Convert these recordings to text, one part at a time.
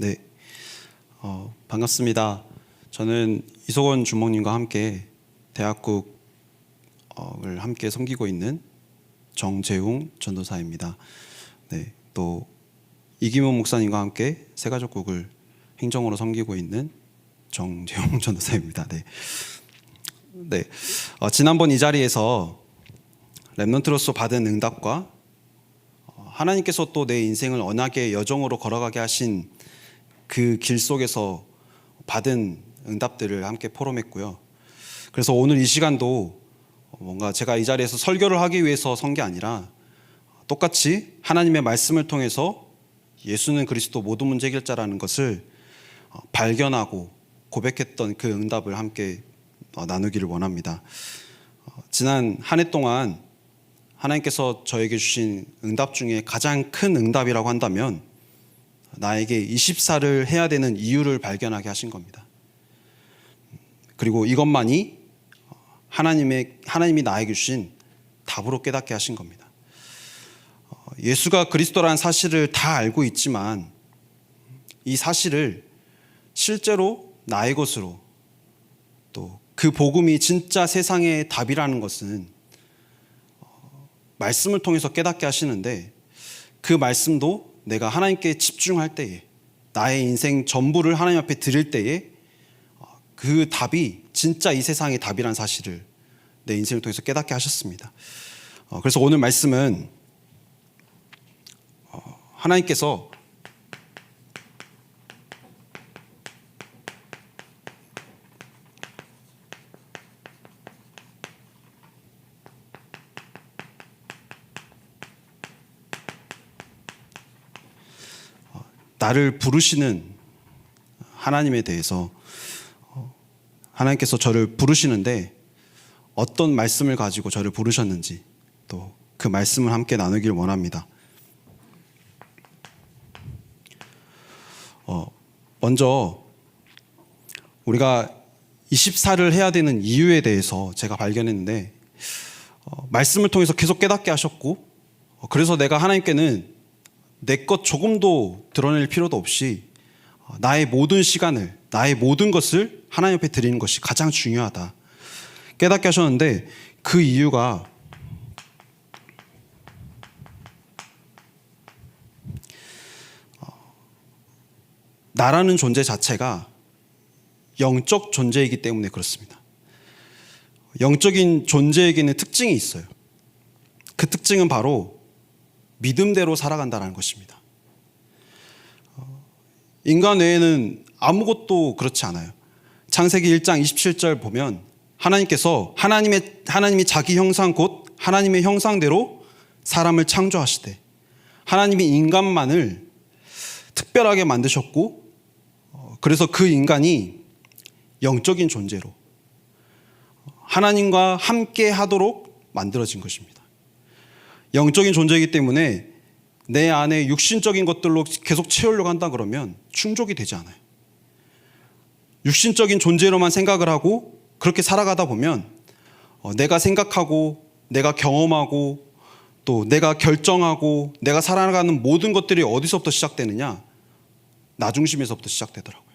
네, 반갑습니다. 저는 이소건 주목님과 함께 대학국을 함께 섬기고 있는 정재웅 전도사입니다. 네, 또 이기문 목사님과 함께 새가족국을 행정으로 섬기고 있는 정재웅 전도사입니다. 네, 지난번 이 자리에서 렘넌트로서 받은 응답과 하나님께서 또 내 인생을 언약의 여정으로 걸어가게 하신 그 길 속에서 받은 응답들을 함께 포럼했고요. 그래서 오늘 이 시간도 뭔가 제가 이 자리에서 설교를 하기 위해서 선 게 아니라 똑같이 하나님의 말씀을 통해서 예수는 그리스도 모든 문제 해결자라는 것을 발견하고 고백했던 그 응답을 함께 나누기를 원합니다. 지난 한 해 동안 하나님께서 저에게 주신 응답 중에 가장 큰 응답이라고 한다면 나에게 24를 해야 되는 이유를 발견하게 하신 겁니다. 그리고 이것만이 하나님이 나에게 주신 답으로 깨닫게 하신 겁니다. 예수가 그리스도라는 사실을 다 알고 있지만 이 사실을 실제로 나의 것으로 또 그 복음이 진짜 세상의 답이라는 것은 말씀을 통해서 깨닫게 하시는데 그 말씀도 내가 하나님께 집중할 때에 나의 인생 전부를 하나님 앞에 드릴 때에 그 답이 진짜 이 세상의 답이라는 사실을 내 인생을 통해서 깨닫게 하셨습니다. 그래서 오늘 말씀은 하나님께서 나를 부르시는 하나님에 대해서 하나님께서 저를 부르시는데 어떤 말씀을 가지고 저를 부르셨는지 또 그 말씀을 함께 나누기를 원합니다. 먼저 우리가 24를 해야 되는 이유에 대해서 제가 발견했는데 말씀을 통해서 계속 깨닫게 하셨고 그래서 내가 하나님께는 내 것 조금도 드러낼 필요도 없이 나의 모든 시간을 나의 모든 것을 하나님 앞에 드리는 것이 가장 중요하다 깨닫게 하셨는데 그 이유가 나라는 존재 자체가 영적 존재이기 때문에 그렇습니다. 영적인 존재에게는 특징이 있어요. 그 특징은 바로 믿음대로 살아간다는 것입니다. 인간 외에는 아무것도 그렇지 않아요. 창세기 1장 27절 보면 하나님이 자기 형상 곧 하나님의 형상대로 사람을 창조하시되 하나님이 인간만을 특별하게 만드셨고 그래서 그 인간이 영적인 존재로 하나님과 함께 하도록 만들어진 것입니다. 영적인 존재이기 때문에 내 안에 육신적인 것들로 계속 채우려고 한다 그러면 충족이 되지 않아요. 육신적인 존재로만 생각을 하고 그렇게 살아가다 보면 내가 생각하고 내가 경험하고 또 내가 결정하고 내가 살아가는 모든 것들이 어디서부터 시작되느냐? 나 중심에서부터 시작되더라고요.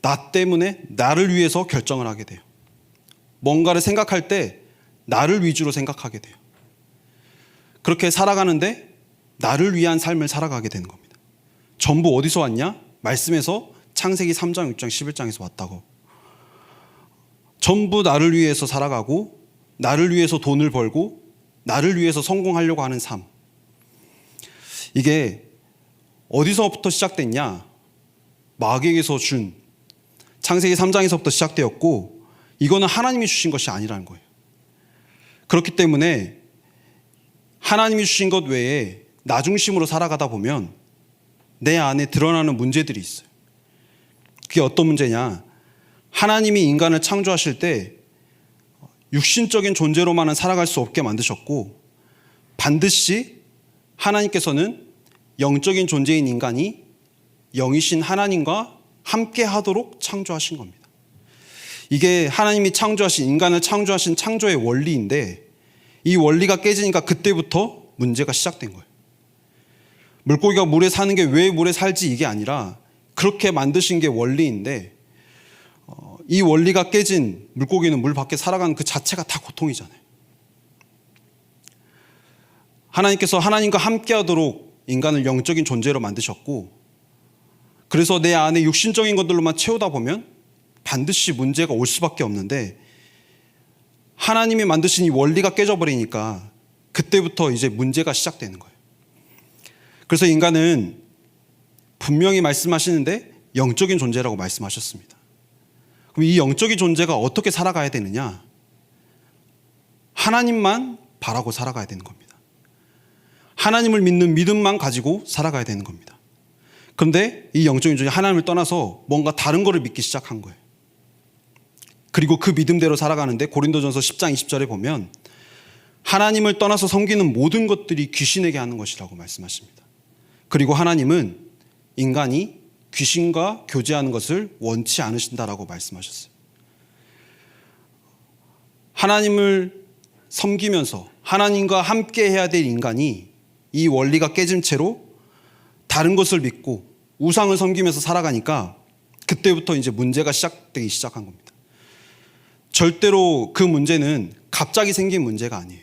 나 때문에 나를 위해서 결정을 하게 돼요. 뭔가를 생각할 때 나를 위주로 생각하게 돼요. 그렇게 살아가는데 나를 위한 삶을 살아가게 되는 겁니다. 전부 어디서 왔냐? 말씀에서 창세기 3장, 6장, 11장에서 왔다고. 전부 나를 위해서 살아가고 나를 위해서 돈을 벌고 나를 위해서 성공하려고 하는 삶. 이게 어디서부터 시작됐냐? 마귀에게서 준 창세기 3장에서부터 시작되었고 이거는 하나님이 주신 것이 아니라는 거예요. 그렇기 때문에 하나님이 주신 것 외에 나 중심으로 살아가다 보면 내 안에 드러나는 문제들이 있어요. 그게 어떤 문제냐? 하나님이 인간을 창조하실 때 육신적인 존재로만은 살아갈 수 없게 만드셨고 반드시 하나님께서는 영적인 존재인 인간이 영이신 하나님과 함께 하도록 창조하신 겁니다. 이게 하나님이 창조하신 인간을 창조하신 창조의 원리인데 이 원리가 깨지니까 그때부터 문제가 시작된 거예요. 물고기가 물에 사는 게 왜 물에 살지 이게 아니라 그렇게 만드신 게 원리인데 이 원리가 깨진 물고기는 물 밖에 살아가는 그 자체가 다 고통이잖아요. 하나님께서 하나님과 함께하도록 인간을 영적인 존재로 만드셨고, 그래서 내 안에 육신적인 것들로만 채우다 보면 반드시 문제가 올 수밖에 없는데, 하나님이 만드신 이 원리가 깨져버리니까 그때부터 이제 문제가 시작되는 거예요. 그래서 인간은 분명히 말씀하시는데 영적인 존재라고 말씀하셨습니다. 그럼 이 영적인 존재가 어떻게 살아가야 되느냐? 하나님만 바라고 살아가야 되는 겁니다. 하나님을 믿는 믿음만 가지고 살아가야 되는 겁니다. 그런데 이 영적인 존재 하나님을 떠나서 뭔가 다른 거를 믿기 시작한 거예요. 그리고 그 믿음대로 살아가는데 고린도전서 10장 20절에 보면 하나님을 떠나서 섬기는 모든 것들이 귀신에게 하는 것이라고 말씀하십니다. 그리고 하나님은 인간이 귀신과 교제하는 것을 원치 않으신다라고 말씀하셨어요. 하나님을 섬기면서 하나님과 함께 해야 될 인간이 이 원리가 깨진 채로 다른 것을 믿고 우상을 섬기면서 살아가니까 그때부터 이제 문제가 시작되기 시작한 겁니다. 절대로 그 문제는 갑자기 생긴 문제가 아니에요.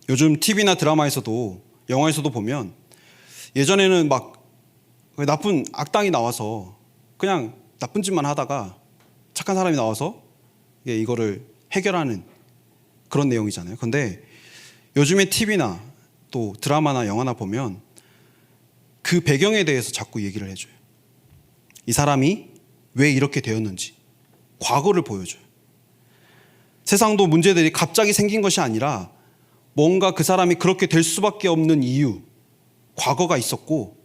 요즘 TV나 드라마에서도 영화에서도 보면 예전에는 막 나쁜 악당이 나와서 그냥 나쁜 짓만 하다가 착한 사람이 나와서 이거를 해결하는 그런 내용이잖아요. 그런데 요즘에 TV나 또 드라마나 영화나 보면 그 배경에 대해서 자꾸 얘기를 해줘요. 이 사람이 왜 이렇게 되었는지 과거를 보여줘요. 세상도 문제들이 갑자기 생긴 것이 아니라 뭔가 그 사람이 그렇게 될 수밖에 없는 이유, 과거가 있었고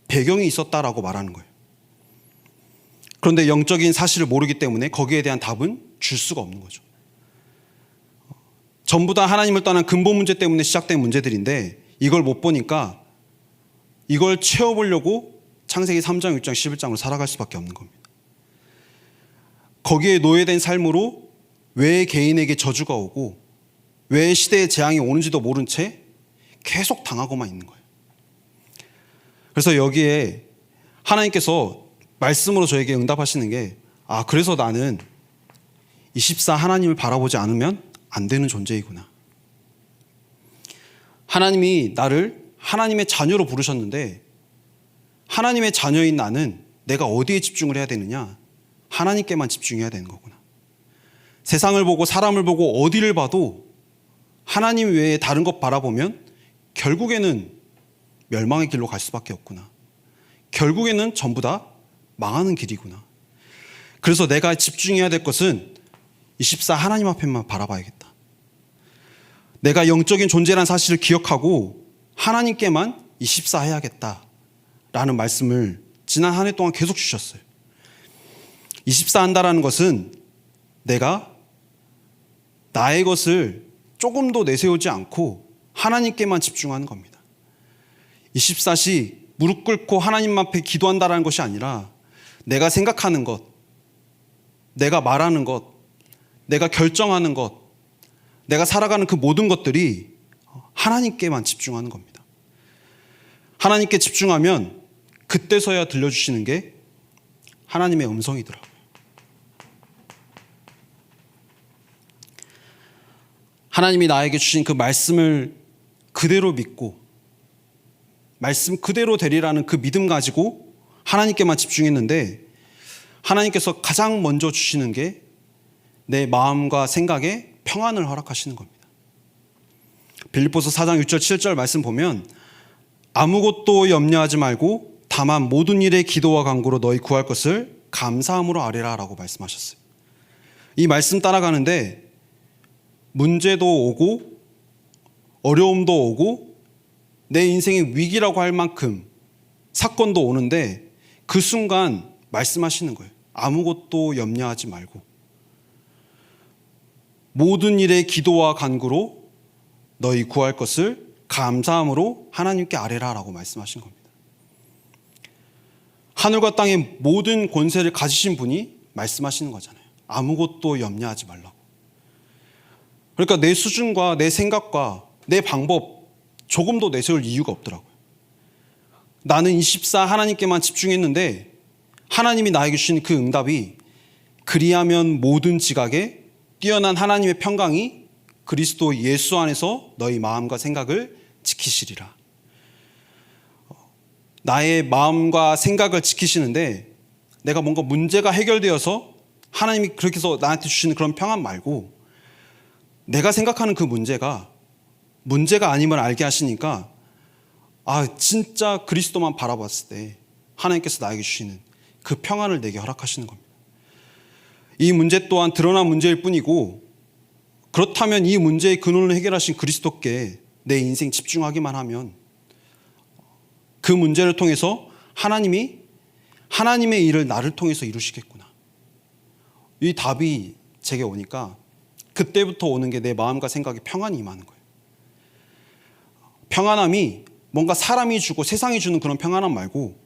배경이 있었다라고 말하는 거예요. 그런데 영적인 사실을 모르기 때문에 거기에 대한 답은 줄 수가 없는 거죠. 전부 다 하나님을 떠난 근본 문제 때문에 시작된 문제들인데 이걸 못 보니까 이걸 채워보려고 창세기 3장, 6장, 11장으로 살아갈 수밖에 없는 겁니다. 거기에 노예된 삶으로 왜 개인에게 저주가 오고 왜 시대의 재앙이 오는지도 모른 채 계속 당하고만 있는 거예요. 그래서 여기에 하나님께서 말씀으로 저에게 응답하시는 게 그래서 나는 24 하나님을 바라보지 않으면 안 되는 존재이구나. 하나님이 나를 하나님의 자녀로 부르셨는데 하나님의 자녀인 나는 내가 어디에 집중을 해야 되느냐? 하나님께만 집중해야 되는 거구나. 세상을 보고 사람을 보고 어디를 봐도 하나님 외에 다른 것 바라보면 결국에는 멸망의 길로 갈 수밖에 없구나. 결국에는 전부 다 망하는 길이구나. 그래서 내가 집중해야 될 것은 24 하나님 앞에만 바라봐야겠다. 내가 영적인 존재라는 사실을 기억하고 하나님께만 24 해야겠다라는 말씀을 지난 한 해 동안 계속 주셨어요. 24 한다라는 것은 내가 나의 것을 조금도 내세우지 않고 하나님께만 집중하는 겁니다. 24시 무릎 꿇고 하나님 앞에 기도한다라는 것이 아니라 내가 생각하는 것, 내가 말하는 것, 내가 결정하는 것, 내가 살아가는 그 모든 것들이 하나님께만 집중하는 겁니다. 하나님께 집중하면 그때서야 들려주시는 게 하나님의 음성이더라고요. 하나님이 나에게 주신 그 말씀을 그대로 믿고 말씀 그대로 되리라는 그 믿음 가지고 하나님께만 집중했는데 하나님께서 가장 먼저 주시는 게 내 마음과 생각에 평안을 허락하시는 겁니다. 빌립보서 4장 6절 7절 말씀 보면 아무것도 염려하지 말고 다만 모든 일에 기도와 간구로 너희 구할 것을 감사함으로 아뢰라 라고 말씀하셨어요. 이 말씀 따라가는데 문제도 오고 어려움도 오고 내 인생의 위기라고 할 만큼 사건도 오는데 그 순간 말씀하시는 거예요. 아무것도 염려하지 말고 모든 일에 기도와 간구로 너희 구할 것을 감사함으로 하나님께 아뢰라 라고 말씀하신 겁니다. 하늘과 땅의 모든 권세를 가지신 분이 말씀하시는 거잖아요. 아무것도 염려하지 말라고. 그러니까 내 수준과 내 생각과 내 방법 조금도 내세울 이유가 없더라고요. 나는 24 하나님께만 집중했는데 하나님이 나에게 주신 그 응답이 그리하면 모든 지각에 뛰어난 하나님의 평강이 그리스도 예수 안에서 너희 마음과 생각을 지키시리라. 나의 마음과 생각을 지키시는데 내가 뭔가 문제가 해결되어서 하나님이 그렇게 해서 나한테 주시는 그런 평안 말고 내가 생각하는 그 문제가 아님을 알게 하시니까 진짜 그리스도만 바라봤을 때 하나님께서 나에게 주시는 그 평안을 내게 허락하시는 겁니다. 이 문제 또한 드러난 문제일 뿐이고 그렇다면 이 문제의 근원을 해결하신 그리스도께 내 인생 집중하기만 하면 그 문제를 통해서 하나님이 하나님의 일을 나를 통해서 이루시겠구나. 이 답이 제게 오니까 그때부터 오는 게 내 마음과 생각에 평안이 임하는 거예요. 평안함이 뭔가 사람이 주고 세상이 주는 그런 평안함 말고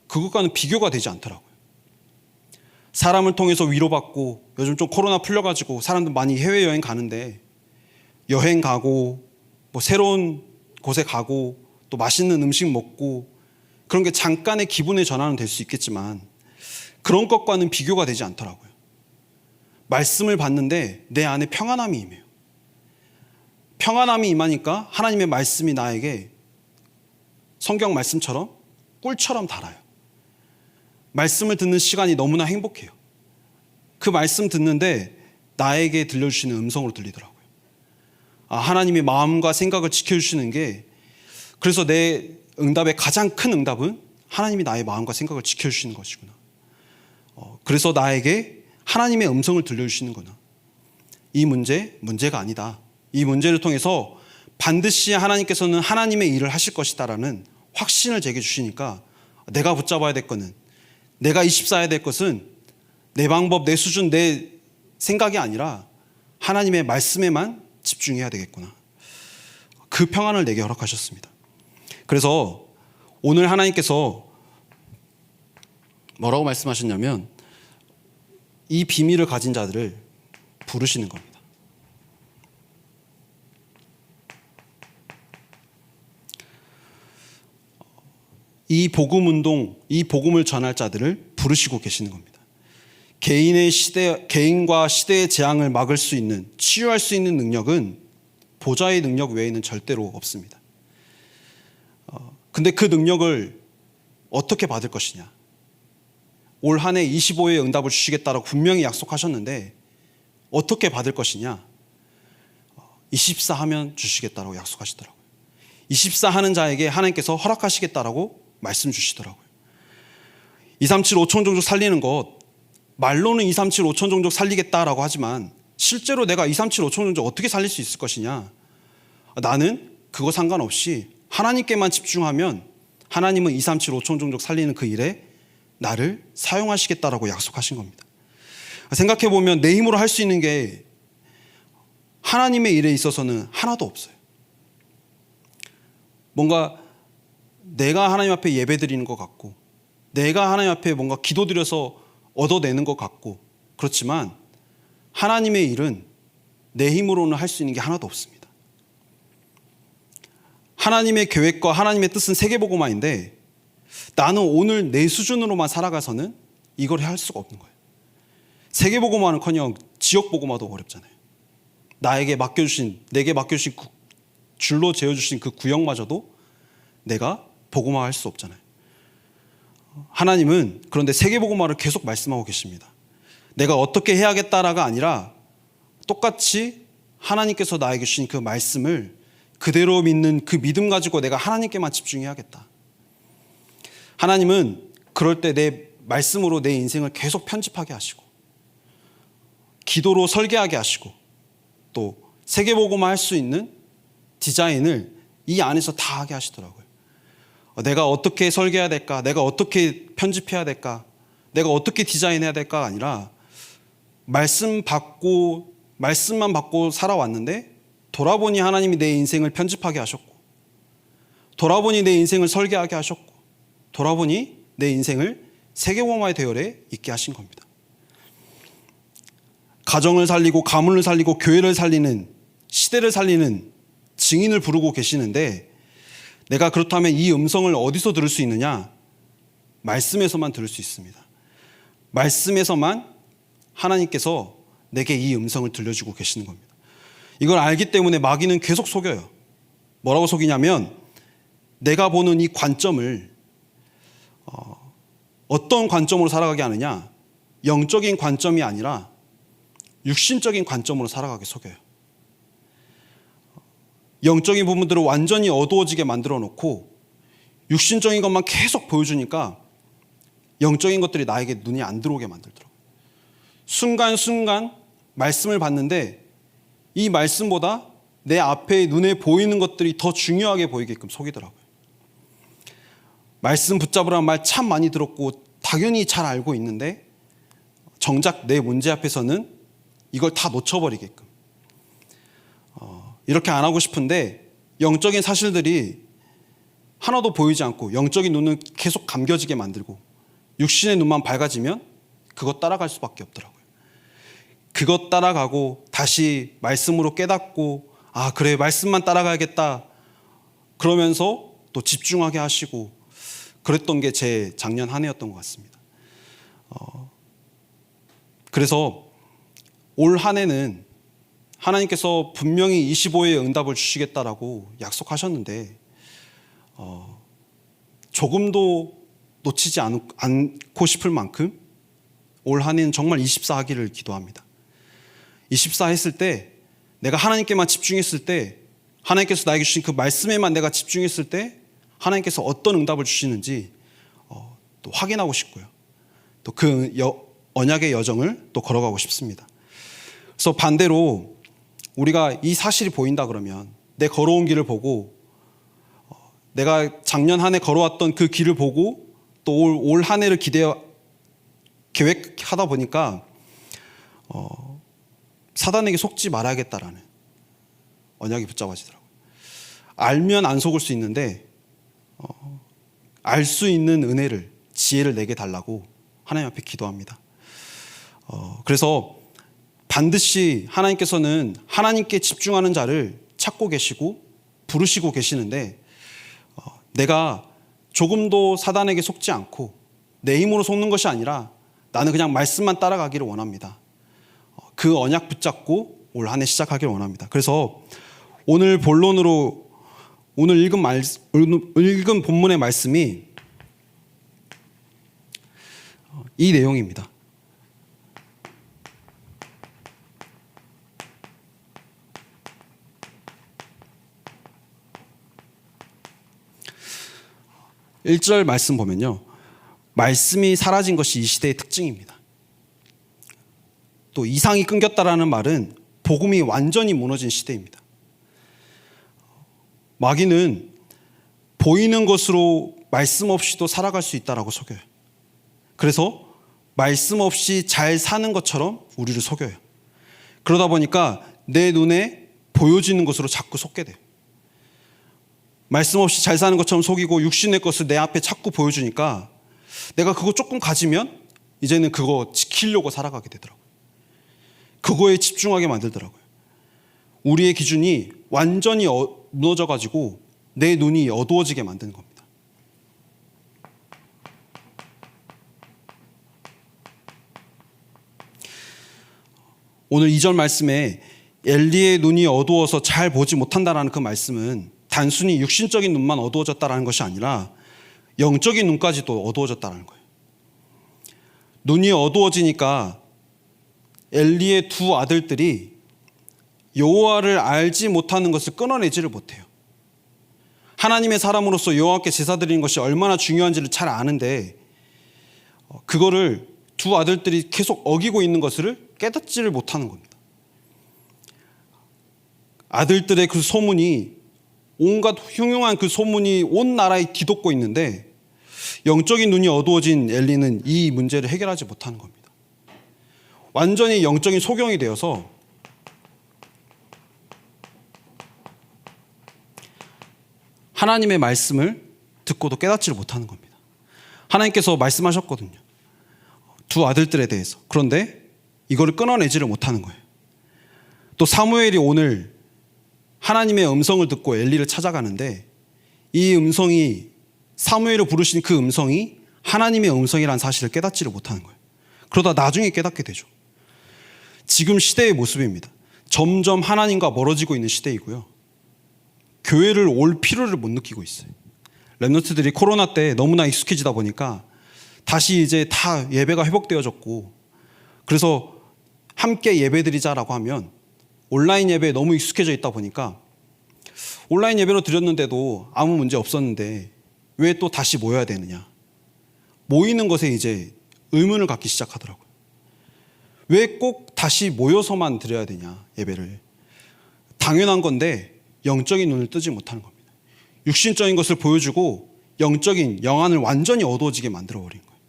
그것과는 비교가 되지 않더라고요. 사람을 통해서 위로받고 요즘 좀 코로나 풀려가지고 사람들 많이 해외여행 가는데 여행 가고 뭐 새로운 곳에 가고 또 맛있는 음식 먹고 그런 게 잠깐의 기분의 전환은 될 수 있겠지만 그런 것과는 비교가 되지 않더라고요. 말씀을 받는데 내 안에 평안함이 임해요. 평안함이 임하니까 하나님의 말씀이 나에게 성경 말씀처럼 꿀처럼 달아요. 말씀을 듣는 시간이 너무나 행복해요. 그 말씀 듣는데 나에게 들려주시는 음성으로 들리더라고요. 하나님의 마음과 생각을 지켜주시는 게 그래서 내 응답의 가장 큰 응답은 하나님이 나의 마음과 생각을 지켜주시는 것이구나. 그래서 나에게 하나님의 음성을 들려주시는구나. 이 문제가 아니다. 이 문제를 통해서 반드시 하나님께서는 하나님의 일을 하실 것이다라는 확신을 제게 주시니까 내가 붙잡아야 될 것은 내가 24해야 될 것은 내 방법, 내 수준, 내 생각이 아니라 하나님의 말씀에만 집중해야 되겠구나. 그 평안을 내게 허락하셨습니다. 그래서 오늘 하나님께서 뭐라고 말씀하셨냐면 이 비밀을 가진 자들을 부르시는 겁니다. 이 복음 운동, 이 복음을 전할 자들을 부르시고 계시는 겁니다. 개인과 시대의 재앙을 막을 수 있는, 치유할 수 있는 능력은 보좌의 능력 외에는 절대로 없습니다. 근데 그 능력을 어떻게 받을 것이냐? 올 한 해 25회의 응답을 주시겠다라고 분명히 약속하셨는데 어떻게 받을 것이냐? 24 하면 주시겠다라고 약속하시더라고요. 24 하는 자에게 하나님께서 허락하시겠다라고 말씀 주시더라고요. 237 5천 종족 살리는 것, 말로는 237 5천 종족 살리겠다라고 하지만 실제로 내가 237 5천 종족 어떻게 살릴 수 있을 것이냐? 나는 그거 상관없이 하나님께만 집중하면 하나님은 237 5천 종족 살리는 그 일에 나를 사용하시겠다라고 약속하신 겁니다. 생각해보면 내 힘으로 할 수 있는 게 하나님의 일에 있어서는 하나도 없어요. 뭔가 내가 하나님 앞에 예배 드리는 것 같고 내가 하나님 앞에 뭔가 기도드려서 얻어내는 것 같고 그렇지만 하나님의 일은 내 힘으로는 할 수 있는 게 하나도 없습니다. 하나님의 계획과 하나님의 뜻은 세계복음화인데 나는 오늘 내 수준으로만 살아가서는 이걸 할 수가 없는 거예요. 세계복음화는커녕 지역복음화도 어렵잖아요. 내게 맡겨주신 줄로 재어주신 그 구역마저도 내가 복음화할 수 없잖아요. 하나님은 그런데 세계복음화를 계속 말씀하고 계십니다. 내가 어떻게 해야겠다라가 아니라 똑같이 하나님께서 나에게 주신 그 말씀을 그대로 믿는 그 믿음 가지고 내가 하나님께만 집중해야겠다. 하나님은 그럴 때 내 말씀으로 내 인생을 계속 편집하게 하시고 기도로 설계하게 하시고 또 세계복음화 할 수 있는 디자인을 이 안에서 다 하게 하시더라고요. 내가 어떻게 설계해야 될까? 내가 어떻게 편집해야 될까? 내가 어떻게 디자인해야 될까가 아니라 말씀만 받고 살아왔는데 돌아보니 하나님이 내 인생을 편집하게 하셨고 돌아보니 내 인생을 설계하게 하셨고 돌아보니 내 인생을 세계복음화의 대열에 있게 하신 겁니다. 가정을 살리고 가문을 살리고 교회를 살리는 시대를 살리는 증인을 부르고 계시는데 내가 그렇다면 이 음성을 어디서 들을 수 있느냐? 말씀에서만 들을 수 있습니다. 말씀에서만 하나님께서 내게 이 음성을 들려주고 계시는 겁니다. 이걸 알기 때문에 마귀는 계속 속여요. 뭐라고 속이냐면 내가 보는 이 관점을 어떤 관점으로 살아가게 하느냐? 영적인 관점이 아니라 육신적인 관점으로 살아가게 속여요. 영적인 부분들을 완전히 어두워지게 만들어 놓고 육신적인 것만 계속 보여주니까 영적인 것들이 나에게 눈이 안 들어오게 만들더라고요. 순간순간 말씀을 봤는데 이 말씀보다 내 앞에 눈에 보이는 것들이 더 중요하게 보이게끔 속이더라고요. 말씀 붙잡으라는 말 참 많이 들었고 당연히 잘 알고 있는데 정작 내 문제 앞에서는 이걸 다 놓쳐버리게끔 이렇게 안 하고 싶은데 영적인 사실들이 하나도 보이지 않고 영적인 눈은 계속 감겨지게 만들고 육신의 눈만 밝아지면 그것 따라갈 수밖에 없더라고요. 그것 따라가고 다시 말씀으로 깨닫고 아 그래 말씀만 따라가야겠다 그러면서 또 집중하게 하시고 그랬던 게 제 작년 한 해였던 것 같습니다. 그래서 올 한 해는 하나님께서 분명히 25회의 응답을 주시겠다라고 약속하셨는데 조금도 놓치지 않고 싶을 만큼 올 한 해는 정말 24 하기를 기도합니다. 24 했을 때 내가 하나님께만 집중했을 때 하나님께서 나에게 주신 그 말씀에만 내가 집중했을 때 하나님께서 어떤 응답을 주시는지 또 확인하고 싶고요. 또 그 언약의 여정을 또 걸어가고 싶습니다. 그래서 반대로 우리가 이 사실이 보인다 그러면 내 걸어온 길을 보고 내가 작년 한 해 걸어왔던 그 길을 보고 또 올 한 해를 계획하다 보니까 사단에게 속지 말아야겠다라는 언약이 붙잡아지더라고요. 알면 안 속을 수 있는데 알 수 있는 은혜를 지혜를 내게 달라고 하나님 앞에 기도합니다. 그래서 반드시 하나님께서는 하나님께 집중하는 자를 찾고 계시고 부르시고 계시는데 내가 조금도 사단에게 속지 않고 내 힘으로 속는 것이 아니라 나는 그냥 말씀만 따라가기를 원합니다. 그 언약 붙잡고 올 한 해 시작하기를 원합니다. 그래서 오늘 본론으로 오늘 읽은 본문의 말씀이 이 내용입니다. (1절) 말씀 보면요, 말씀이 사라진 것이 이 시대의 특징입니다. 또 이상이 끊겼다라는 말은 복음이 완전히 무너진 시대입니다. 마귀는 보이는 것으로 말씀 없이도 살아갈 수 있다라고 속여요. 그래서 말씀 없이 잘 사는 것처럼 우리를 속여요. 그러다 보니까 내 눈에 보여지는 것으로 자꾸 속게 돼요. 말씀 없이 잘 사는 것처럼 속이고 육신의 것을 내 앞에 자꾸 보여주니까 내가 그거 조금 가지면 이제는 그거 지키려고 살아가게 되더라고요. 그거에 집중하게 만들더라고요. 우리의 기준이 완전히 무너져가지고 내 눈이 어두워지게 만드는 겁니다. 오늘 2절 말씀에 엘리의 눈이 어두워서 잘 보지 못한다라는 그 말씀은 단순히 육신적인 눈만 어두워졌다라는 것이 아니라 영적인 눈까지도 어두워졌다는 거예요. 눈이 어두워지니까 엘리의 두 아들들이 여호와를 알지 못하는 것을 끊어내지를 못해요. 하나님의 사람으로서 여호와께 제사 드리는 것이 얼마나 중요한지를 잘 아는데 그거를 두 아들들이 계속 어기고 있는 것을 깨닫지를 못하는 겁니다. 아들들의 그 소문이 온갖 흉흉한 그 소문이 온 나라에 뒤덮고 있는데 영적인 눈이 어두워진 엘리는 이 문제를 해결하지 못하는 겁니다. 완전히 영적인 소경이 되어서 하나님의 말씀을 듣고도 깨닫지를 못하는 겁니다. 하나님께서 말씀하셨거든요. 두 아들들에 대해서. 그런데 이거를 끊어내지를 못하는 거예요. 또 사무엘이 오늘 하나님의 음성을 듣고 엘리를 찾아가는데 이 음성이, 사무엘을 부르신 그 음성이 하나님의 음성이라는 사실을 깨닫지를 못하는 거예요. 그러다 나중에 깨닫게 되죠. 지금 시대의 모습입니다. 점점 하나님과 멀어지고 있는 시대이고요. 교회를 올 필요를 못 느끼고 있어요. 랩런트들이 코로나 때 너무나 익숙해지다 보니까 다시 이제 다 예배가 회복되어졌고, 그래서 함께 예배드리자라고 하면 온라인 예배에 너무 익숙해져 있다 보니까 온라인 예배로 드렸는데도 아무 문제 없었는데 왜 또 다시 모여야 되느냐, 모이는 것에 이제 의문을 갖기 시작하더라고요. 왜 꼭 다시 모여서만 드려야 되냐, 예배를. 당연한 건데 영적인 눈을 뜨지 못하는 겁니다. 육신적인 것을 보여주고 영적인 영안을 완전히 어두워지게 만들어버린 거예요.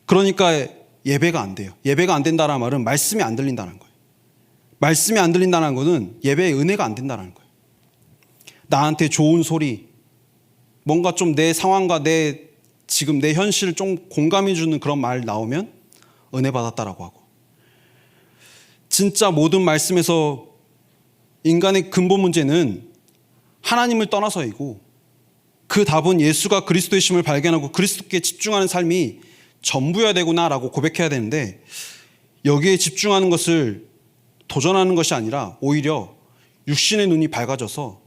그러니까 예배가 안 돼요. 예배가 안 된다는 말은 말씀이 안 들린다는 거예요. 말씀이 안 들린다는 것은 예배의 은혜가 안 된다는 거예요. 나한테 좋은 소리, 뭔가 좀 내 상황과 지금 내 현실을 좀 공감해 주는 그런 말 나오면 은혜 받았다라고 하고, 진짜 모든 말씀에서 인간의 근본 문제는 하나님을 떠나서이고 그 답은 예수가 그리스도이심을 발견하고 그리스도께 집중하는 삶이 전부여야 되구나라고 고백해야 되는데, 여기에 집중하는 것을 도전하는 것이 아니라 오히려 육신의 눈이 밝아져서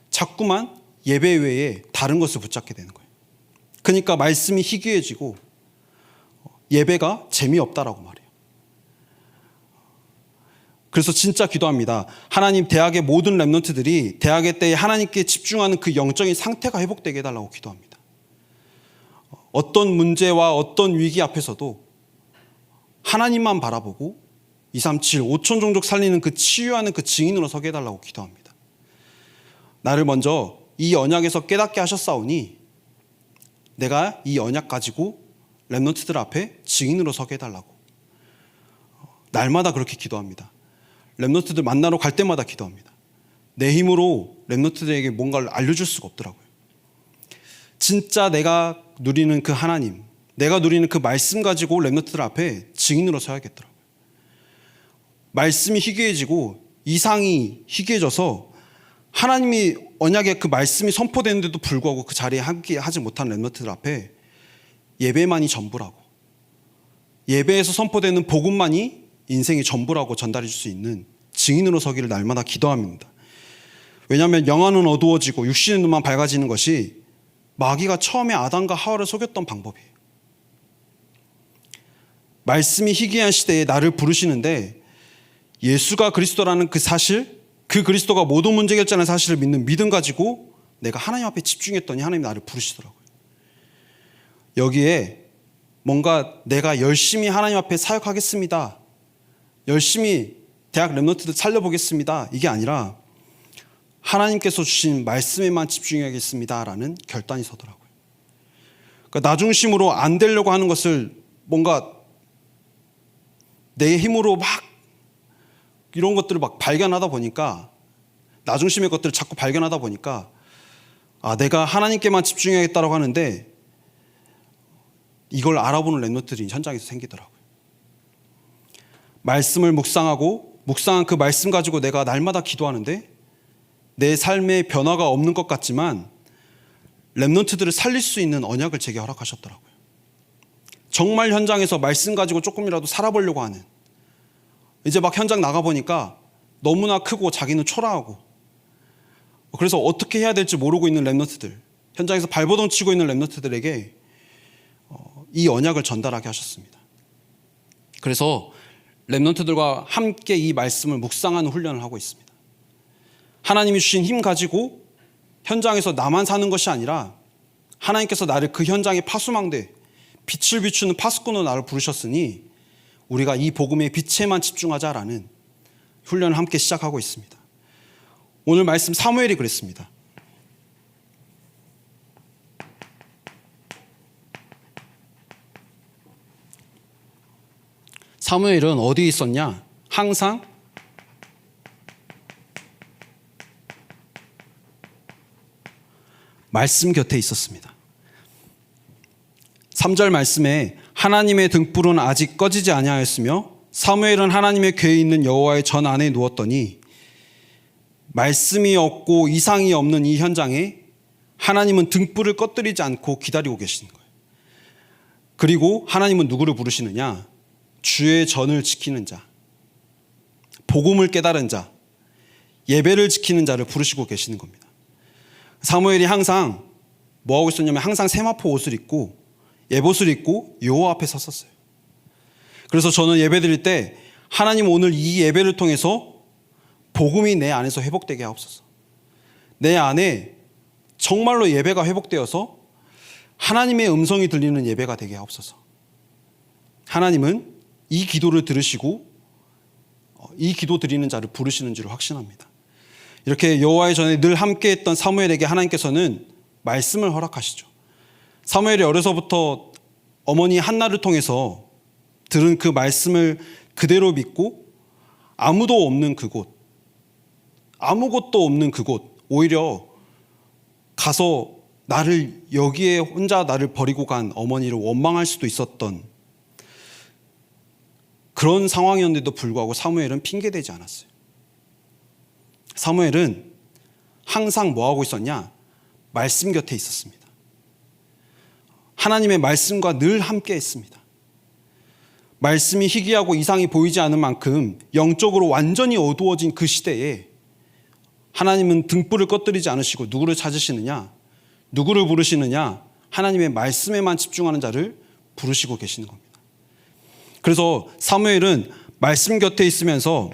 자꾸만 예배 외에 다른 것을 붙잡게 되는 거예요. 그러니까 말씀이 희귀해지고 예배가 재미없다라고 말해요. 그래서 진짜 기도합니다. 하나님, 대학의 모든 랩런트들이 대학의 때에 하나님께 집중하는 그 영적인 상태가 회복되게 해달라고 기도합니다. 어떤 문제와 어떤 위기 앞에서도 하나님만 바라보고 237, 5천 종족 살리는 그 치유하는 그 증인으로 서게 해달라고 기도합니다. 나를 먼저 이 언약에서 깨닫게 하셨사오니 내가 이 언약 가지고 랩런트들 앞에 증인으로 서게 해달라고 날마다 그렇게 기도합니다. 랩런트들 만나러 갈 때마다 기도합니다. 내 힘으로 랩런트들에게 뭔가를 알려줄 수가 없더라고요. 진짜 내가 누리는 그 하나님, 내가 누리는 그 말씀 가지고 랩런트들 앞에 증인으로 서야겠더라고요. 말씀이 희귀해지고 이상이 희귀해져서 하나님이 언약의 그 말씀이 선포되는데도 불구하고 그 자리에 함께 하지 못한 랩런트들 앞에 예배만이 전부라고, 예배에서 선포되는 복음만이 인생의 전부라고 전달해 줄 수 있는 증인으로 서기를 날마다 기도합니다. 왜냐하면 영안은 어두워지고 육신의 눈만 밝아지는 것이 마귀가 처음에 아담과 하와를 속였던 방법이에요. 말씀이 희귀한 시대에 나를 부르시는데 예수가 그리스도라는 그 사실, 그 그리스도가 모든 문제 결정하는 사실을 믿는 믿음 가지고 내가 하나님 앞에 집중했더니 하나님이 나를 부르시더라고요. 여기에 뭔가 내가 열심히 하나님 앞에 사역하겠습니다, 열심히 대학 랩런트들 살려보겠습니다, 이게 아니라 하나님께서 주신 말씀에만 집중해야겠습니다라는 결단이 서더라고요. 그러니까 나 중심으로 안 되려고 하는 것을 뭔가 내 힘으로 막 이런 것들을 막 발견하다 보니까, 나 중심의 것들을 자꾸 발견하다 보니까 내가 하나님께만 집중해야겠다고 하는데 이걸 알아보는 랩런트들이 현장에서 생기더라고요. 말씀을 묵상하고 묵상한 그 말씀 가지고 내가 날마다 기도하는데 내 삶에 변화가 없는 것 같지만 랩런트들을 살릴 수 있는 언약을 제게 허락하셨더라고요. 정말 현장에서 말씀 가지고 조금이라도 살아보려고 하는, 이제 막 현장 나가보니까 너무나 크고 자기는 초라하고 그래서 어떻게 해야 될지 모르고 있는 랩런트들, 현장에서 발버둥 치고 있는 랩런트들에게 이 언약을 전달하게 하셨습니다. 그래서 랩런트들과 함께 이 말씀을 묵상하는 훈련을 하고 있습니다. 하나님이 주신 힘 가지고 현장에서 나만 사는 것이 아니라 하나님께서 나를 그 현장의 파수망대, 빛을 비추는 파수꾼으로 나를 부르셨으니 우리가 이 복음의 빛에만 집중하자라는 훈련을 함께 시작하고 있습니다. 오늘 말씀 사무엘이 그랬습니다. 사무엘은 어디에 있었냐? 항상 말씀 곁에 있었습니다. 3절 말씀에 하나님의 등불은 아직 꺼지지 아니하였으며 사무엘은 하나님의 궤에 있는 여호와의 전 안에 누웠더니, 말씀이 없고 이상이 없는 이 현장에 하나님은 등불을 꺼뜨리지 않고 기다리고 계시는 거예요. 그리고 하나님은 누구를 부르시느냐? 주의 전을 지키는 자, 복음을 깨달은 자, 예배를 지키는 자를 부르시고 계시는 겁니다. 사무엘이 항상 뭐 하고 있었냐면 항상 세마포 옷을 입고 예봇을 입고 여호와 앞에 섰었어요. 그래서 저는 예배 드릴 때 하나님 오늘 이 예배를 통해서 복음이 내 안에서 회복되게 하옵소서. 내 안에 정말로 예배가 회복되어서 하나님의 음성이 들리는 예배가 되게 하옵소서. 하나님은 이 기도를 들으시고 이 기도 드리는 자를 부르시는 줄 확신합니다. 이렇게 여호와의 전에 늘 함께했던 사무엘에게 하나님께서는 말씀을 허락하시죠. 사무엘이 어려서부터 어머니 한나를 통해서 들은 그 말씀을 그대로 믿고 아무도 없는 그곳, 아무것도 없는 그곳, 오히려 가서 나를 여기에 혼자 나를 버리고 간 어머니를 원망할 수도 있었던 그런 상황이었는데도 불구하고 사무엘은 핑계대지 않았어요. 사무엘은 항상 뭐하고 있었냐? 말씀 곁에 있었습니다. 하나님의 말씀과 늘 함께 했습니다. 말씀이 희귀하고 이상이 보이지 않은 만큼 영적으로 완전히 어두워진 그 시대에 하나님은 등불을 꺼뜨리지 않으시고 누구를 찾으시느냐? 누구를 부르시느냐? 하나님의 말씀에만 집중하는 자를 부르시고 계시는 겁니다. 그래서 사무엘은 말씀 곁에 있으면서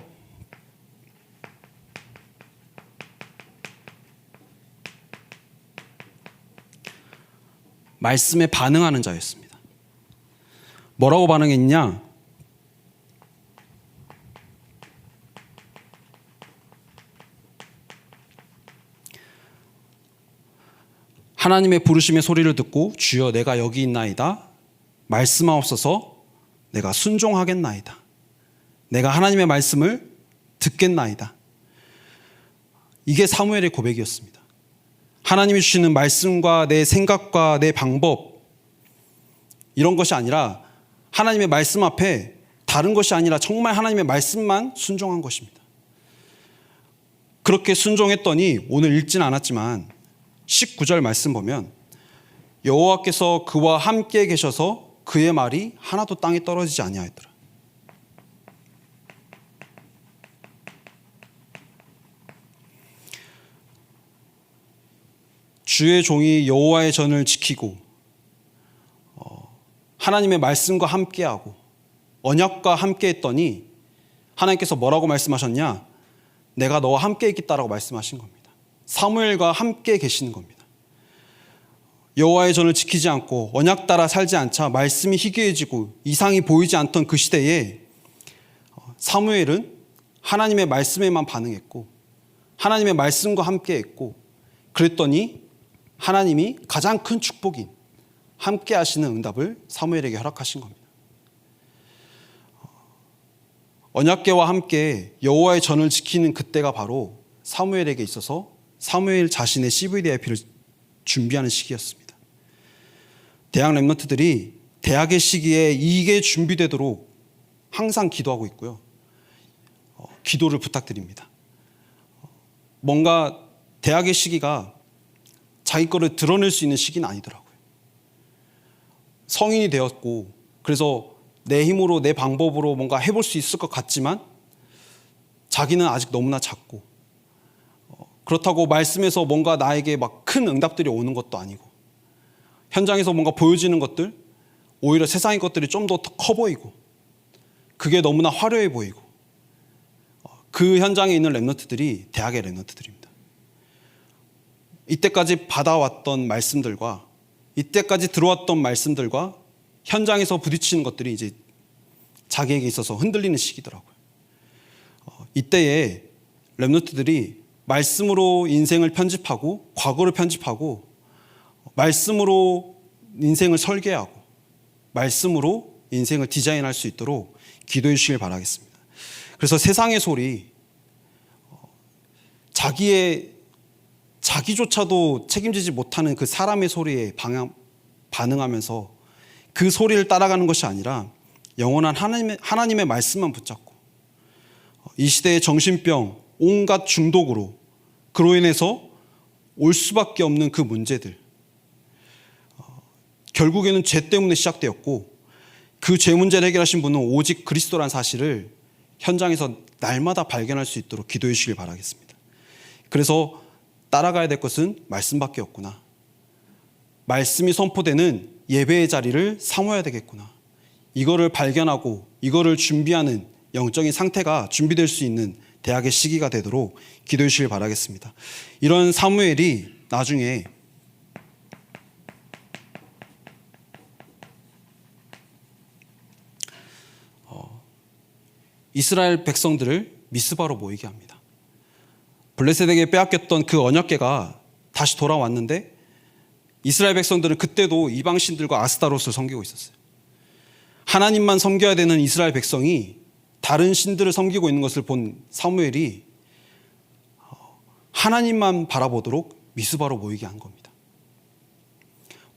말씀에 반응하는 자였습니다. 뭐라고 반응했냐? 하나님의 부르심의 소리를 듣고 주여 내가 여기 있나이다. 말씀하옵소서. 내가 순종하겠나이다. 내가 하나님의 말씀을 듣겠나이다. 이게 사무엘의 고백이었습니다. 하나님이 주시는 말씀과 내 생각과 내 방법 이런 것이 아니라 하나님의 말씀 앞에 다른 것이 아니라 정말 하나님의 말씀만 순종한 것입니다. 그렇게 순종했더니 오늘 읽진 않았지만 19절 말씀 보면 여호와께서 그와 함께 계셔서 그의 말이 하나도 땅에 떨어지지 아니하였더라. 주의 종이 여호와의 전을 지키고 하나님의 말씀과 함께하고 언약과 함께했더니 하나님께서 뭐라고 말씀하셨냐? 내가 너와 함께 있겠다라고 말씀하신 겁니다. 사무엘과 함께 계시는 겁니다. 여호와의 전을 지키지 않고 언약 따라 살지 않자 말씀이 희귀해지고 이상이 보이지 않던 그 시대에 사무엘은 하나님의 말씀에만 반응했고 하나님의 말씀과 함께했고 그랬더니 하나님이 가장 큰 축복인 함께 하시는 응답을 사무엘에게 허락하신 겁니다. 언약궤와 함께 여호와의 전을 지키는 그때가 바로 사무엘에게 있어서 사무엘 자신의 CVDIP를 준비하는 시기였습니다. 대학 랩런트들이 대학의 시기에 이게 준비되도록 항상 기도하고 있고요. 기도를 부탁드립니다. 뭔가 대학의 시기가 자기 거를 드러낼 수 있는 시기는 아니더라고요. 성인이 되었고 그래서 내 힘으로 내 방법으로 뭔가 해볼 수 있을 것 같지만 자기는 아직 너무나 작고 그렇다고 말씀에서 뭔가 나에게 막 큰 응답들이 오는 것도 아니고 현장에서 뭔가 보여지는 것들 오히려 세상의 것들이 좀 더 커 보이고 그게 너무나 화려해 보이고 그 현장에 있는 랩런트들이 대학의 랩런트들입니다. 이때까지 받아왔던 말씀들과 이때까지 들어왔던 말씀들과 현장에서 부딪히는 것들이 이제 자기에게 있어서 흔들리는 시기더라고요. 이때에 랩런트들이 말씀으로 인생을 편집하고 과거를 편집하고 말씀으로 인생을 설계하고 말씀으로 인생을 디자인할 수 있도록 기도해 주시길 바라겠습니다. 그래서 세상의 소리, 자기조차도 책임지지 못하는 그 사람의 소리에 반응하면서 그 소리를 따라가는 것이 아니라 영원한 하나님의 말씀만 붙잡고 이 시대의 정신병, 온갖 중독으로 그로 인해서 올 수밖에 없는 그 문제들, 결국에는 죄 때문에 시작되었고 그 죄 문제를 해결하신 분은 오직 그리스도란 사실을 현장에서 날마다 발견할 수 있도록 기도해 주시길 바라겠습니다. 그래서 따라가야 될 것은 말씀밖에 없구나. 말씀이 선포되는 예배의 자리를 사모해야 되겠구나. 이거를 발견하고 이거를 준비하는 영적인 상태가 준비될 수 있는 대학의 시기가 되도록 기도해 주시길 바라겠습니다. 이런 사무엘이 나중에 이스라엘 백성들을 미스바로 모이게 합니다. 블레셋에게 빼앗겼던 그 언약궤가 다시 돌아왔는데 이스라엘 백성들은 그때도 이방신들과 아스타롯을 섬기고 있었어요. 하나님만 섬겨야 되는 이스라엘 백성이 다른 신들을 섬기고 있는 것을 본 사무엘이 하나님만 바라보도록 미스바로 모이게 한 겁니다.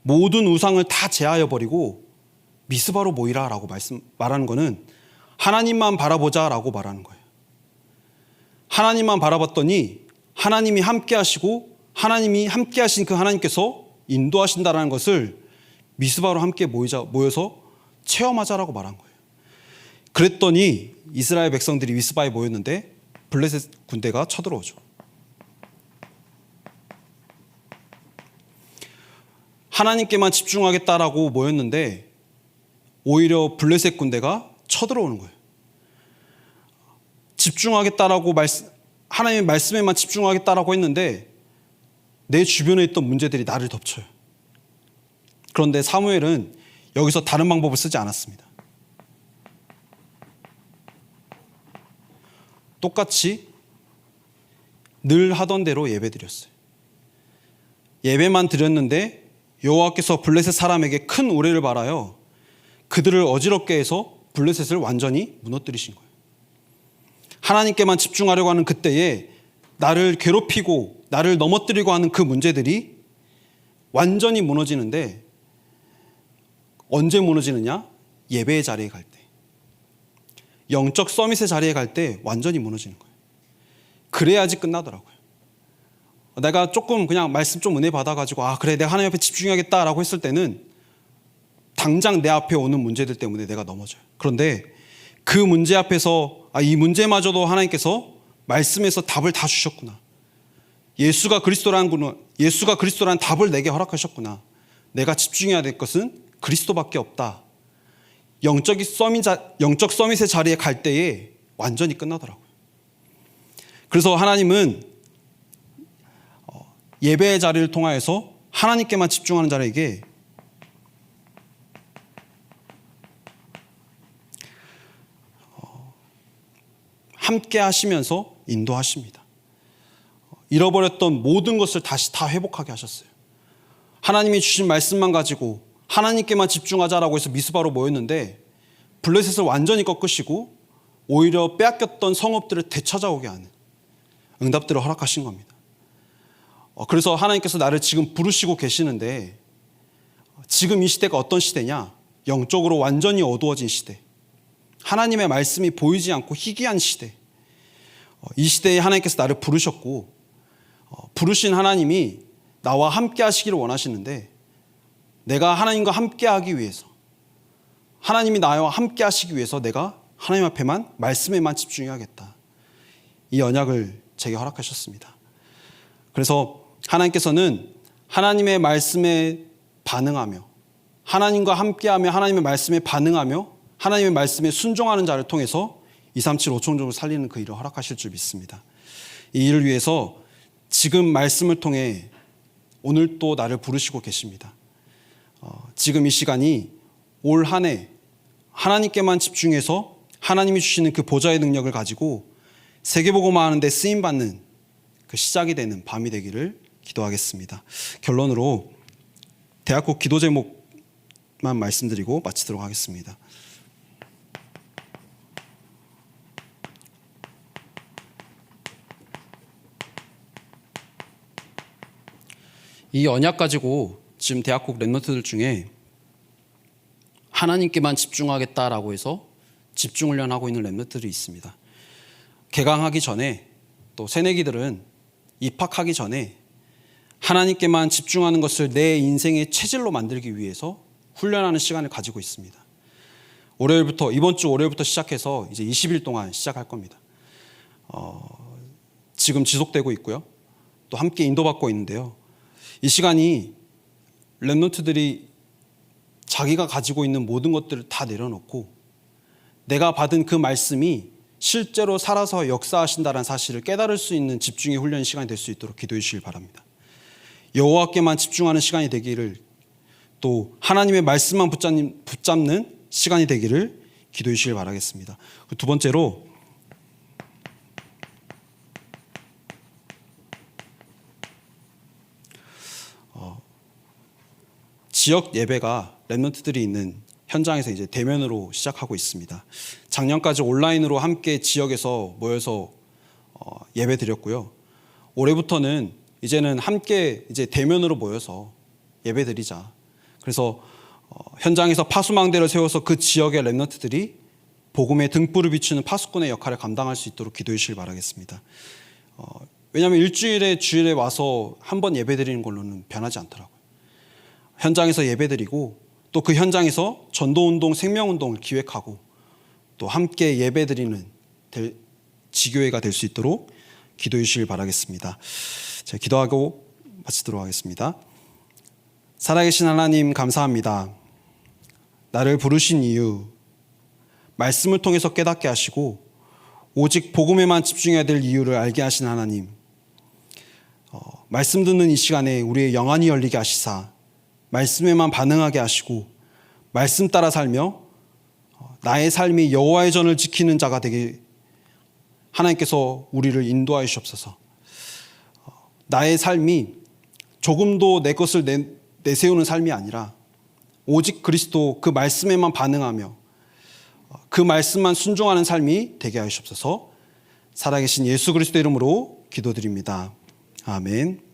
모든 우상을 다 제하여 버리고 미스바로 모이라라고 말하는 것은 하나님만 바라보자라고 말하는 거예요. 하나님만 바라봤더니 하나님이 함께 하시고 하나님이 함께 하신 그 하나님께서 인도하신다라는 것을 미스바로 함께 모여서 체험하자라고 말한 거예요. 그랬더니 이스라엘 백성들이 미스바에 모였는데 블레셋 군대가 쳐들어오죠. 하나님께만 집중하겠다라고 모였는데 오히려 블레셋 군대가 쳐들어오는 거예요. 집중하겠다라고 하나님의 말씀에만 집중하겠다라고 했는데 내 주변에 있던 문제들이 나를 덮쳐요. 그런데 사무엘은 여기서 다른 방법을 쓰지 않았습니다. 똑같이 늘 하던 대로 예배드렸어요. 예배만 드렸는데 여호와께서 블레셋 사람에게 큰 오해를 바라여 그들을 어지럽게 해서 블레셋을 완전히 무너뜨리신 거예요. 하나님께만 집중하려고 하는 그때에 나를 괴롭히고 나를 넘어뜨리고 하는 그 문제들이 완전히 무너지는데 언제 무너지느냐? 예배의 자리에 갈 때. 영적 서밋의 자리에 갈 때 완전히 무너지는 거예요. 그래야지 끝나더라고요. 내가 조금 그냥 말씀 좀 은혜 받아가지고 그래 내가 하나님 앞에 집중해야겠다라고 했을 때는 당장 내 앞에 오는 문제들 때문에 내가 넘어져요. 그런데 그 문제 앞에서 이 문제마저도 하나님께서 말씀에서 답을 다 주셨구나. 예수가 그리스도라는 답을 내게 허락하셨구나. 내가 집중해야 될 것은 그리스도밖에 없다. 영적 서밋의 자리에 갈 때에 완전히 끝나더라고요. 그래서 하나님은 예배의 자리를 통하여서 하나님께만 집중하는 자에게 함께 하시면서 인도하십니다. 잃어버렸던 모든 것을 다시 다 회복하게 하셨어요. 하나님이 주신 말씀만 가지고 하나님께만 집중하자라고 해서 미스바로 모였는데 블레셋을 완전히 꺾으시고 오히려 빼앗겼던 성읍들을 되찾아오게 하는 응답들을 허락하신 겁니다. 그래서 하나님께서 나를 지금 부르시고 계시는데 지금 이 시대가 어떤 시대냐? 영적으로 완전히 어두워진 시대. 하나님의 말씀이 보이지 않고 희귀한 시대. 이 시대에 하나님께서 나를 부르셨고 부르신 하나님이 나와 함께 하시기를 원하시는데 내가 하나님과 함께 하기 위해서 하나님이 나와 함께 하시기 위해서 내가 하나님 앞에만 말씀에만 집중해야겠다. 이 언약을 제게 허락하셨습니다. 그래서 하나님께서는 하나님의 말씀에 반응하며 하나님과 함께하며 하나님의 말씀에 반응하며 하나님의 말씀에 순종하는 자를 통해서 237 5총종을 살리는 그 일을 허락하실 줄 믿습니다. 이 일을 위해서 지금 말씀을 통해 오늘 또 나를 부르시고 계십니다. 지금 이 시간이 올 한 해 하나님께만 집중해서 하나님이 주시는 그 보좌의 능력을 가지고 세계복음화 하는 데 쓰임받는 그 시작이 되는 밤이 되기를 기도하겠습니다. 결론으로 대학국 기도 제목만 말씀드리고 마치도록 하겠습니다. 이 언약 가지고 지금 대학국 랩런트들 중에 하나님께만 집중하겠다라고 해서 집중훈련하고 있는 랩런트들이 있습니다. 개강하기 전에 또 새내기들은 입학하기 전에 하나님께만 집중하는 것을 내 인생의 체질로 만들기 위해서 훈련하는 시간을 가지고 있습니다. 이번 주 월요일부터 시작해서 이제 20일 동안 시작할 겁니다. 지금 지속되고 있고요. 또 함께 인도받고 있는데요. 이 시간이 렘넌트들이 자기가 가지고 있는 모든 것들을 다 내려놓고 내가 받은 그 말씀이 실제로 살아서 역사하신다는 사실을 깨달을 수 있는 집중의 훈련 시간이 될 수 있도록 기도해 주시길 바랍니다. 여호와께만 집중하는 시간이 되기를, 또 하나님의 말씀만 붙잡는 시간이 되기를 기도해 주시길 바라겠습니다. 두 번째로 지역 예배가 렘넌트들이 있는 현장에서 이제 대면으로 시작하고 있습니다. 작년까지 온라인으로 함께 지역에서 모여서 예배 드렸고요. 올해부터는 이제는 함께 이제 대면으로 모여서 예배 드리자. 그래서 현장에서 파수망대를 세워서 그 지역의 렘넌트들이 복음의 등불을 비추는 파수꾼의 역할을 감당할 수 있도록 기도해 주시길 바라겠습니다. 왜냐하면 일주일에 주일에 와서 한 번 예배 드리는 걸로는 변하지 않더라고요. 현장에서 예배 드리고 또 그 현장에서 전도운동, 생명운동을 기획하고 또 함께 예배 드리는 지교회가 될 수 있도록 기도해 주시길 바라겠습니다. 제가 기도하고 마치도록 하겠습니다. 살아계신 하나님, 감사합니다. 나를 부르신 이유, 말씀을 통해서 깨닫게 하시고 오직 복음에만 집중해야 될 이유를 알게 하신 하나님, 말씀 듣는 이 시간에 우리의 영안이 열리게 하시사 말씀에만 반응하게 하시고 말씀 따라 살며 나의 삶이 여호와의 전을 지키는 자가 되게 하나님께서 우리를 인도하여 주옵소서. 나의 삶이 조금도 내 것을 내세우는 삶이 아니라 오직 그리스도 그 말씀에만 반응하며 그 말씀만 순종하는 삶이 되게 하여 주옵소서. 살아계신 예수 그리스도 이름으로 기도드립니다. 아멘.